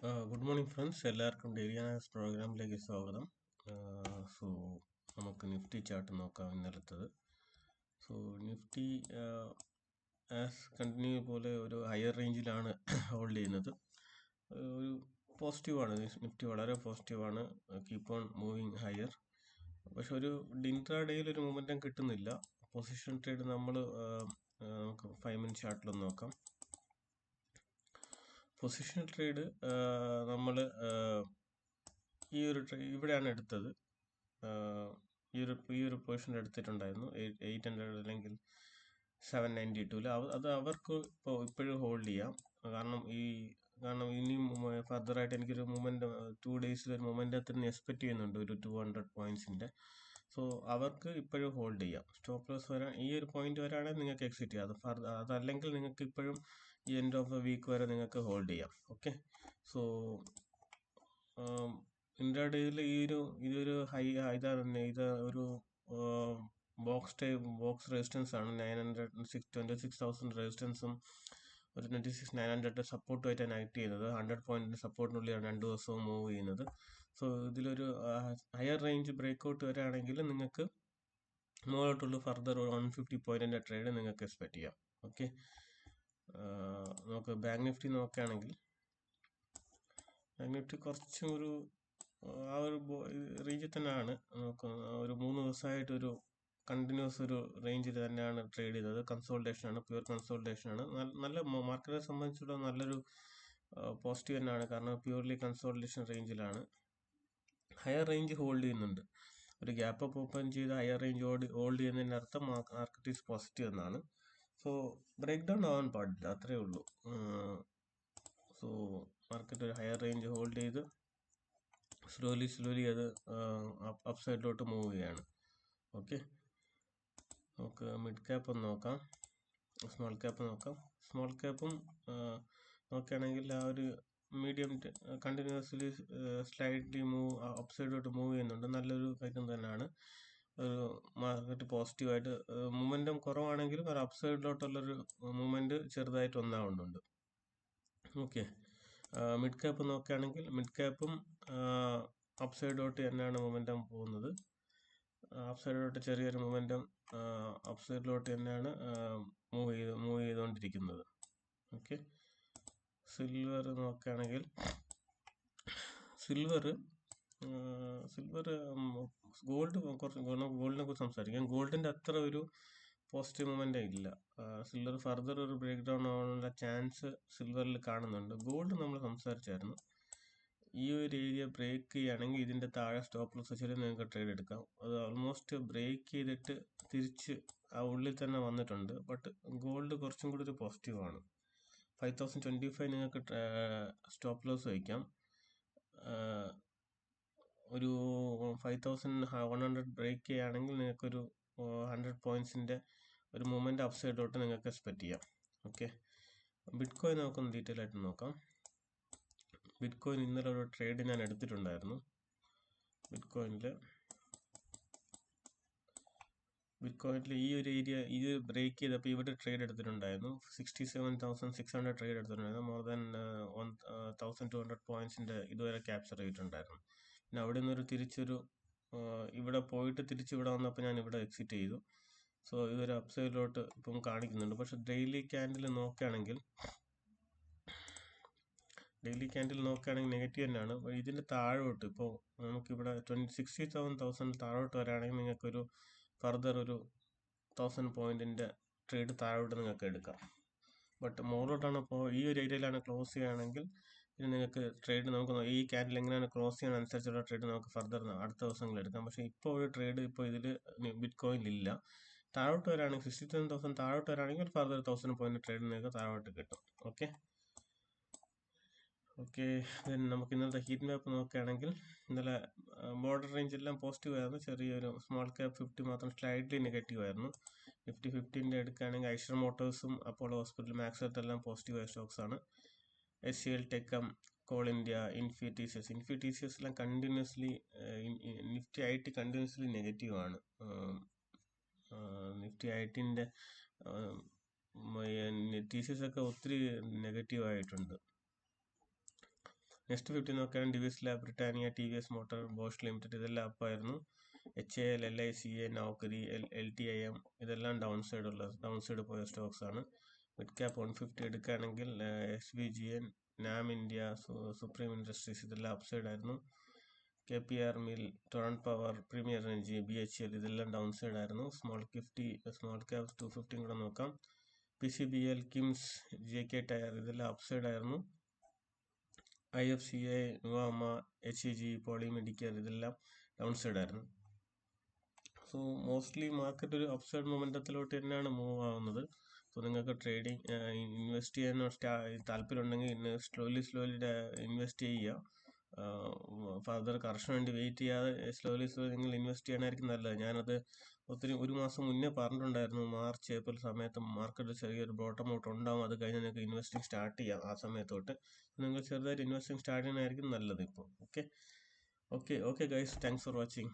Good morning friends, എല്ലാവർക്കും daily analysis പ്രോഗ്രാമിലേക്ക് സ്വാഗതം. സോ നമുക്ക് നിഫ്റ്റി ചാർട്ട് നോക്കാം ഇന്നലത്തത്. സോ നിഫ്റ്റി കണ്ടിന്യൂ പോലെ ഒരു ഹയർ റേഞ്ചിലാണ് ഹോൾഡ് ചെയ്യുന്നത്. ഒരു പോസിറ്റീവാണ്, നിഫ്റ്റി വളരെ പോസിറ്റീവാണ്, കീപ്പ് ഓൺ മൂവിങ് ഹയർ. പക്ഷെ ഒരു ഇൻട്രാഡേയിൽ ഒരു മൊമെൻറ്റം കിട്ടുന്നില്ല. പൊസിഷൻ ട്രേഡ് നമുക്ക് 5 മിനിറ്റ് ചാർട്ടിലൊന്ന് നോക്കാം. പൊസിഷണൽ ട്രേഡ് നമ്മൾ ഇവിടെയാണ് എടുത്തത്. ഈ ഒരു പൊസിഷൻ എടുത്തിട്ടുണ്ടായിരുന്നു 800 അല്ലെങ്കിൽ 792. അത് അവർക്ക് ഇപ്പോഴും ഹോൾഡ് ചെയ്യാം. കാരണം ഇനിയും ഫർദറായിട്ട് എനിക്കൊരു മൊമെൻറ്റം 2 ഡേയ്സിൽ ഒരു മൊമെൻറ്റത്തിന് എക്സ്പെക്ട് ചെയ്യുന്നുണ്ട്, ഒരു 200 പോയിന്റ്സിൻ്റെ. സോ അവർക്ക് ഇപ്പോഴും ഹോൾഡ് ചെയ്യാം. സ്റ്റോപ്പ് ലോസ് വരാൻ ഈ ഒരു പോയിന്റ് വരാണെങ്കിൽ നിങ്ങൾക്ക് എക്സിറ്റ് ചെയ്യാം. അതല്ലെങ്കിൽ നിങ്ങൾക്ക് ഇപ്പോഴും ഈ എൻഡ് ഓഫ് ദ വീക്ക് വരെ നിങ്ങൾക്ക് ഹോൾഡ് ചെയ്യാം. ഓക്കെ, സോ ഇൻട്രാഡേയിൽ ഇതൊരു ഇത് ഒരു ബോക്സ് റെസിസ്റ്റൻസ് ആണ്. 26,000 റെസിസ്റ്റൻസും ഒരു 26,900 സപ്പോർട്ടുമായിട്ടാണ് ആക്ട് ചെയ്യുന്നത്. 100 പോയിന്റിന്റെ സപ്പോർട്ടിനുള്ളിലാണ് 2 ദിവസവും മൂവ് ചെയ്യുന്നത്. സോ ഇതിലൊരു ഹയർ റേഞ്ച് ബ്രേക്ക്ഔട്ട് വരികയാണെങ്കിൽ നിങ്ങൾക്ക് മുകളിലോട്ടുള്ള ഫർദർ 150 പോയിന്റിന്റെ ട്രേഡ് നിങ്ങൾക്ക് എക്സ്പെക്ട് ചെയ്യാം. ഓക്കെ, നമുക്ക് ബാങ്ക് നിഫ്റ്റി നോക്കുകയാണെങ്കിൽ ബാങ്ക് നിഫ്റ്റി കുറച്ചും ആ ഒരു റേഞ്ചിൽ തന്നെയാണ്. നമുക്ക് ഒരു 3 ദിവസമായിട്ട് ഒരു കണ്ടിന്യൂസ് ഒരു റേഞ്ചിൽ തന്നെയാണ് ട്രേഡ് ചെയ്തത്. കൺസോൾട്ടേഷനാണ്, പ്യുവർ കൺസോൾട്ടേഷനാണ്. നല്ല മാർക്കറ്റിനെ സംബന്ധിച്ചിടത്തോളം നല്ലൊരു പോസിറ്റീവ് തന്നെയാണ്. കാരണം പ്യൂർലി കൺസോൾട്ടേഷൻ റേഞ്ചിലാണ്. ഹയർ റേഞ്ച് ഹോൾഡ് ചെയ്യുന്നുണ്ട്. ഒരു ഗ്യാപ്പ് അപ്പ് ഓപ്പൺ ചെയ്ത് ഹയർ റേഞ്ച് ഹോൾഡ് ചെയ്യുന്നതിൻ്റെ അർത്ഥം മാർക്കറ്റ് ഈസ് പോസിറ്റീവ് എന്നാണ്. സോ ബ്രേക്ക് ഡൗൺ ആവാൻ പാടില്ല, അത്രേ ഉള്ളൂ. സോ മാർക്കറ്റ് ഒരു ഹയർ റേഞ്ച് ഹോൾഡ് ചെയ്ത് സ്ലോലി അത് അപ്പ് സൈഡിലോട്ട് മൂവ് ചെയ്യാണ്. ഓക്കെ, നമുക്ക് മിഡ് ക്യാപ്പ് ഒന്ന് നോക്കാം, സ്മോൾ ക്യാപ്പ് നോക്കാം. സ്മോൾ ക്യാപ്പും നോക്കുകയാണെങ്കിൽ ആ ഒരു മീഡിയം കണ്ടിന്യൂസ്ലി സ്ലൈഡ്ലി അപ്പ് സൈഡിലോട്ട് മൂവ് ചെയ്യുന്നുണ്ട്. നല്ലൊരു കാര്യം തന്നെയാണ്. ഒരു മാർക്കറ്റ് പോസിറ്റീവായിട്ട് മൊമെൻറ്റം കുറവാണെങ്കിലും ഒരു അപ്പ് സൈഡിലോട്ടുള്ളൊരു മൂവ്മെൻറ്റ് ചെറുതായിട്ട് ഒന്നാവുന്നുണ്ട്. ഓക്കെ, മിഡ് ക്യാപ്പ് നോക്കുകയാണെങ്കിൽ മിഡ് ക്യാപ്പും അപ്പ് സൈഡിലോട്ട് തന്നെയാണ് മൊമെൻറ്റം പോകുന്നത്. അപ്പ് സൈഡിലോട്ട് ചെറിയൊരു മൊമെൻറ്റം അപ്പ് സൈഡിലോട്ട് തന്നെയാണ് മൂവ് ചെയ്തുകൊണ്ടിരിക്കുന്നത്. ഓക്കെ, സിൽവർ നോക്കുകയാണെങ്കിൽ സിൽവർ ഗോൾഡിനെ കുറിച്ച് സംസാരിക്കാം. ഗോൾഡിൻ്റെ അത്ര ഒരു പോസിറ്റീവ് മൊമെൻ്റ് ഇല്ല. സിൽവർ ഫർദർ ഒരു ബ്രേക്ക് ഡൗൺ ആവാനുള്ള ചാൻസ് സിൽവറിൽ കാണുന്നുണ്ട്. ഗോൾഡ് നമ്മൾ സംസാരിച്ചായിരുന്നു. ഈ ഒരു ഏരിയ ബ്രേക്ക് ചെയ്യുകയാണെങ്കിൽ ഇതിൻ്റെ താഴെ സ്റ്റോപ്പ് ലോസ് വെച്ചിട്ട് നിങ്ങൾക്ക് ട്രേഡ് എടുക്കാം. അത് ഓൾമോസ്റ്റ് ബ്രേക്ക് ചെയ്തിട്ട് തിരിച്ച് ആ ഉള്ളിൽ തന്നെ വന്നിട്ടുണ്ട്. ബട്ട് ഗോൾഡ് കുറച്ചും കൂടി ഒരു പോസിറ്റീവാണ്. 5025 നിങ്ങൾക്ക് സ്റ്റോപ്പ് ലോസ് വയ്ക്കാം. ഒരു 5100 ബ്രേക്ക് ചെയ്യുകയാണെങ്കിൽ നിങ്ങൾക്കൊരു 100 പോയിന്റ്സിൻ്റെ ഒരു മൂവ്മെൻറ്റ് അപ്പ് സൈഡിലോട്ട് നിങ്ങൾക്ക് എക്സ്പെക്ട് ചെയ്യാം. ഓക്കെ, ബിറ്റ് കോയിൻ നമുക്കൊന്ന് ഡീറ്റെയിൽ ആയിട്ട് നോക്കാം. ബിറ്റ് കോയിൻ ഇന്നലെ ഒരു ട്രേഡ് ഞാൻ എടുത്തിട്ടുണ്ടായിരുന്നു. ബിറ്റ് കോയിനിൽ ഈ ഒരു ഏരിയ ഇത് ബ്രേക്ക് ചെയ്തപ്പോൾ ഇവിടെ ട്രേഡ് എടുത്തിട്ടുണ്ടായിരുന്നു. 67,600 ട്രേഡ് എടുത്തിട്ടുണ്ടായിരുന്നു. മോർ ദാൻ 1,200 പോയിന്റ്സിൻ്റെ ഇതുവരെ ക്യാപ്ചർ ചെയ്തിട്ടുണ്ടായിരുന്നു. പിന്നെ അവിടെ നിന്നൊരു ഇവിടെ പോയിട്ട് തിരിച്ച് ഇവിടെ വന്നപ്പോൾ ഞാൻ ഇവിടെ എക്സിറ്റ് ചെയ്തു. സോ ഇതൊരു അപ്സൈഡിലോട്ട് ഇപ്പം കാണിക്കുന്നുണ്ട്. പക്ഷെ ഡെയിലി ക്യാൻഡിൽ നോക്കുകയാണെങ്കിൽ നെഗറ്റീവ് തന്നെയാണ്. ഇതിൻ്റെ താഴോട്ട് ഇപ്പോൾ നമുക്കിവിടെ 67,000 താഴോട്ട് വരാണെങ്കിൽ നിങ്ങൾക്കൊരു ഫർദർ ഒരു 1000 പോയിന്റിൻ്റെ ട്രേഡ് താഴോട്ട് നിങ്ങൾക്ക് എടുക്കാം. ബട്ട് മുകളിലോട്ടാണ് ഇപ്പോൾ ഈ ഒരു ഏരിയയിലാണ് ക്ലോസ് ചെയ്യുകയാണെങ്കിൽ പിന്നെ നിങ്ങൾക്ക് ട്രേഡ് നമുക്ക് ഈ ക്യാൻഡിൽ എങ്ങനെയാണ് ക്ലോസ് ചെയ്യുന്ന അനുസരിച്ചുള്ള ട്രേഡ് നമുക്ക് ഫർദർ അടുത്ത ദിവസങ്ങളിൽ എടുക്കാം. പക്ഷേ ഇപ്പോൾ ഒരു ട്രേഡ് ഇതിൽ ബിറ്റ് കോയിനിൽ ഇല്ല. താഴോട്ട് വരാണെങ്കിൽ 67,000 താഴോട്ട് വരാണെങ്കിൽ ഫർദർ 1000 പോയിന്റ് ട്രേഡ് നിങ്ങൾക്ക് താഴോട്ട് കിട്ടും. ഓക്കെ, ദെൻ നമുക്ക് ഇന്നത്തെ ഹീറ്റ് മാപ്പ് നോക്കുകയാണെങ്കിൽ ഇന്നലെ ബോർഡർ റേഞ്ച് എല്ലാം പോസിറ്റീവ് ആയിരുന്നു. ചെറിയൊരു സ്മോൾ ക്യാപ്പ് 50 മാത്രം സ്ലൈഡ്ലി നെഗറ്റീവ് ആയിരുന്നു. നിഫ്റ്റി 50 എടുക്കുകയാണെങ്കിൽ ഐഷർ മോട്ടോഴ്സും അപ്പോളോ ഹോസ്പിറ്റൽ, മാക്സെറ്റ് എല്ലാം പോസിറ്റീവായ സ്റ്റോക്സ് ആണ്. HCL ടെക്കം, call India, ഇൻഫി T C S എല്ലാം continuously Nifty IT continuously negative ആണ്. നിഫ്റ്റി ITൻ്റെ TCS ഒക്കെ ഒത്തിരി നെഗറ്റീവ് ആയിട്ടുണ്ട്. നെക്സ്റ്റ് 50 നോക്കുകയാണെങ്കിൽ Divi's lab, Britannia, TVS motor, Bosch limited ഇതെല്ലാം അപ്പായിരുന്നു. HAL, LICA, നൗക്കരി, LTIM ഇതെല്ലാം ഡൗൺ സൈഡ് പോയ സ്റ്റോക്സ് ആണ്. മിഡ് ക്യാപ്പ് 150 എടുക്കുകയാണെങ്കിൽ SVGN, നാം ഇന്ത്യ, സുപ്രീം ഇൻഡസ്ട്രീസ് ഇതെല്ലാം അപ്സൈഡ് ആയിരുന്നു. KPR mill, torrent power, premier energy, BHEL ഇതെല്ലാം ഡൗൺ സൈഡ് ആയിരുന്നു. സ്മോൾ ക്യാപ് 250 കൂടെ നോക്കാം. PCBL, കിംസ്, JK ടയർ ഇതെല്ലാം അപ്സൈഡ് ആയിരുന്നു. IFCA, നുവാമ, HEG, പോളിമെഡിക്കൽ ഇതെല്ലാം ഡൗൺ സൈഡ് ആയിരുന്നു. സോ മോസ്റ്റ്ലി മാർക്കറ്റ് ഒരു അപ്സൈഡ് മൊമെന്റത്തിലോട്ട് തന്നെയാണ് മൂവ് ആവുന്നത്. സോ നിങ്ങൾക്ക് ട്രേഡിങ് ഇൻവെസ്റ്റ് ചെയ്യാൻ താല്പര്യം ഉണ്ടെങ്കിൽ സ്ലോലി ഇൻവെസ്റ്റ് ചെയ്യുക. ഫർദർ കറക്ഷൻ വേണ്ടി വെയിറ്റ് ചെയ്യാതെ സ്ലോലി നിങ്ങൾ ഇൻവെസ്റ്റ് ചെയ്യണമായിരിക്കും നല്ലത്. ഞാനത് ഒരു മാസം മുന്നേ പറഞ്ഞിട്ടുണ്ടായിരുന്നു. March, April സമയത്ത് മാർക്കറ്റ് ചെറിയൊരു ബോട്ടം ഔട്ട് ഉണ്ടാവും. അത് കഴിഞ്ഞ് നിങ്ങൾക്ക് ഇൻവെസ്റ്റിംഗ് സ്റ്റാർട്ട് ചെയ്യാം. ആ സമയത്തോട്ട് നിങ്ങൾ ചെറുതായിട്ട് ഇൻവെസ്റ്റിംഗ് സ്റ്റാർട്ട് ചെയ്യുന്നതായിരിക്കും നല്ലത് ഇപ്പോൾ. Okay guys, thanks for watching.